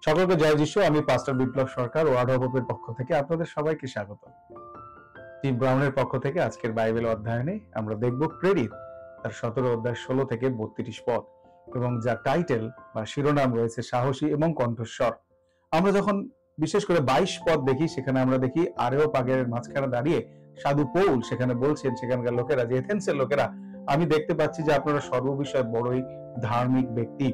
সকলকে জয় যিশু। আমি পাস্টর বিপ্লব সরকার, ওয়ার্ড অফ হোপের পক্ষ থেকে আপনাদের সবাইকে স্বাগত। টিম ব্রাউনের পক্ষ থেকে আজকের বাইবেল অধ্যয়নে আমরা দেখব প্রেরিত, তার 17 অধ্যায় 16 থেকে 32 পদ, এবং যা টাইটেল বা শিরোনাম রয়েছে সাহসী এবং কণ্ঠস্বর। আমরা যখন বিশেষ করে 22 পদ দেখি, সেখানে আমরা দেখি আরেওপাগের মাঝখানে দাঁড়িয়ে সাধু পৌল সেখানে বলছেন, সেখানকার লোকেরা, যে এথেন্সের লোকেরা, আমি দেখতে পাচ্ছি যে আপনারা সর্ববিষয়ে বড়ই ধার্মিক ব্যক্তি।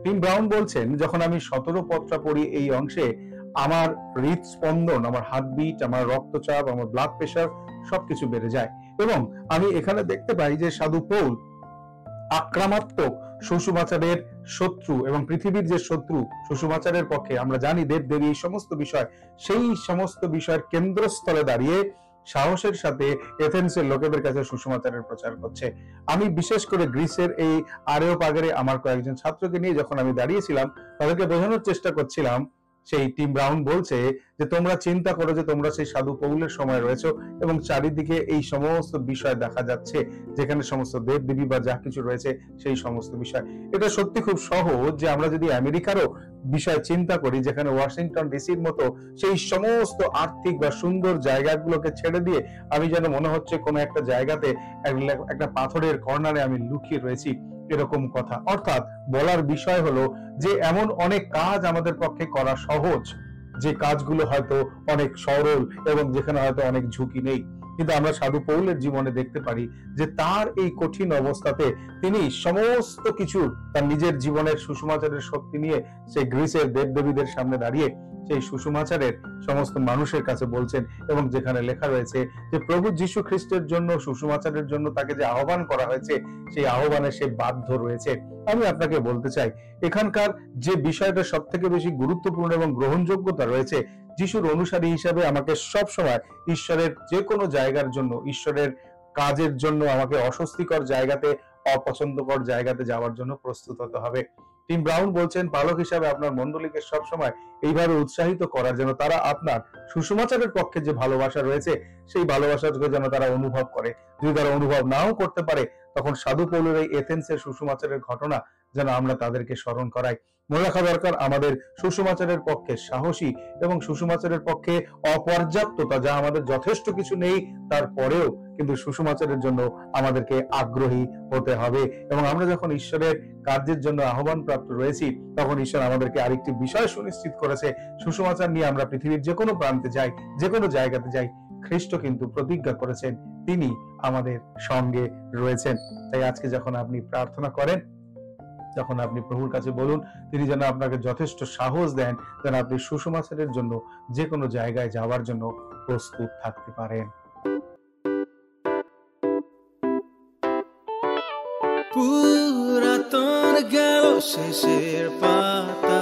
টিম ব্রাউন বলছেন, যখন আমি 17 পদটা পড়ি এই অংশে, আমার হৃদস্পন্দন, আমার হার্টবিট, আমার রক্তচাপ, আমার ব্লাড প্রেশার সবকিছু বেড়ে যায়। এবং আমি এখানে দেখতে পাই যে সাধু পৌল আক্রমণাত্মক সুসমাচারের শত্রু এবং পৃথিবীর যে শত্রু সুসমাচারের পক্ষে, আমরা জানি দেব দেবী এই সমস্ত বিষয়, সেই সমস্ত বিষয়ের কেন্দ্রস্থলে দাঁড়িয়ে সাহসের সাথে এথেন্সের লোকেদের কাছে সুসমাচারের প্রচার করছে। আমি বিশেষ করে গ্রিসের এই আরেওপাগেরে আমার কয়েকজন ছাত্রকে নিয়ে যখন আমি দাঁড়িয়েছিলাম, তাদেরকে বোঝানোর চেষ্টা করছিলাম। সেই টিম ব্রাউন বলছে যে তোমরা চিন্তা করো যে তোমরা সেই সাধু পৌলের সময় রয়েছে এবং চারিদিকে এই সমস্ত বিষয় দেখা যাচ্ছে, যেখানে সমস্ত দেব দেবী বা যা কিছু রয়েছে সেই সমস্ত বিষয়। এটা সত্যি খুব সহজ যে আমরা যদি আমেরিকারও বিষয় চিন্তা করি, যেখানে ওয়াশিংটন ডিসির মতো সেই সমস্ত আর্থিক বা সুন্দর জায়গাগুলোকে ছেড়ে দিয়ে আমি যেন মনে হচ্ছে কোনো একটা জায়গাতে একটা পাথরের কর্নারে আমি লুকিয়ে রয়েছি, এরকম কথা। অর্থাৎ বলার বিষয় হলো যে এমন অনেক কাজ আমাদের পক্ষে করা সহজ, যে কাজগুলো হয়তো অনেক সরল এবং যেখানে হয়তো অনেক ঝুঁকি নেই। কিন্তু আমরা সাধু পৌলের জীবনে দেখতে পারি যে তার এই কঠিন অবস্থাতে তিনি সমস্ত কিছু তার নিজের জীবনের সুসমাচারের শক্তি নিয়ে সেই গ্রিসের দেবদেবীদের সামনে দাঁড়িয়ে সেই সুসমাচারের সমস্ত মানুষের কাছে বলছেন। এবং যেখানে লেখা রয়েছে যে প্রভু যীশু খ্রিস্টের জন্য, সুসমাচারের জন্য তাকে যে আহ্বান করা হয়েছে, সেই আহ্বানে সে বাধ্য রয়েছে। আমি আপনাকে বলতে চাই, এখানকার যে বিষয়টা সব থেকে বেশি গুরুত্বপূর্ণ এবং গ্রহণযোগ্যতা রয়েছে, যিশুর অনুসারী হিসাবে আমাকে সব সময় ঈশ্বরের যে কোনো জায়গার জন্য, ঈশ্বরের কাজের জন্য আমাকে অস্বস্তিকর জায়গাতে, অপছন্দকর জায়গাতে যাওয়ার জন্য প্রস্তুত হতে হবে। টিম ব্রাউন বলছেন, পালক হিসাবে আপনার মণ্ডলীকে সবসময় এইভাবে উৎসাহিত করার জন্য, তারা আপনার সুসমাচারের পক্ষে যে ভালোবাসা রয়েছে সেই ভালোবাসাকে যেন তারা অনুভব করে। যদি তারা অনুভব নাও করতে পারে, তখন সাধু পৌলের এই এথেন্সের সুসমাচারের ঘটনা যেন আমরা তাদেরকে স্মরণ করাই। মনে রাখা দরকার, আমাদের সুসমাচারের পক্ষে সাহসী এবং সুসমাচারের পক্ষে অপর্যাপ্ততা, যা আমাদের যথেষ্ট কিছু নেই তারপরেও কিন্তু সুসমাচারের জন্য আমাদেরকে আগ্রহী হতে হবে। এবং আমরা যখন ঈশ্বরের কার্যের জন্য আহ্বান প্রাপ্ত রয়েছি, তখন ঈশ্বর আমাদেরকে আরেকটি বিষয় সুনিশ্চিত করেছে, সুসমাচার নিয়ে আমরা পৃথিবীর যে কোনো প্রান্তে যাই, যে কোনো জায়গাতে যাই, খ্রিস্ট কিন্তু প্রতিজ্ঞা করেছেন তিনি আমাদের সঙ্গে রয়েছেন। তাই আজকে যখন আপনি প্রার্থনা করেন, যখন আপনি প্রভুর কাছে বলুন, তিনি যেন আপনাকে যথেষ্ট সাহস দেন, যেন আপনি সুসমাচারের জন্য যে কোনো জায়গায় যাওয়ার জন্য প্রস্তুত থাকতে পারেন। পুরাতন গেল শেষের পাতা,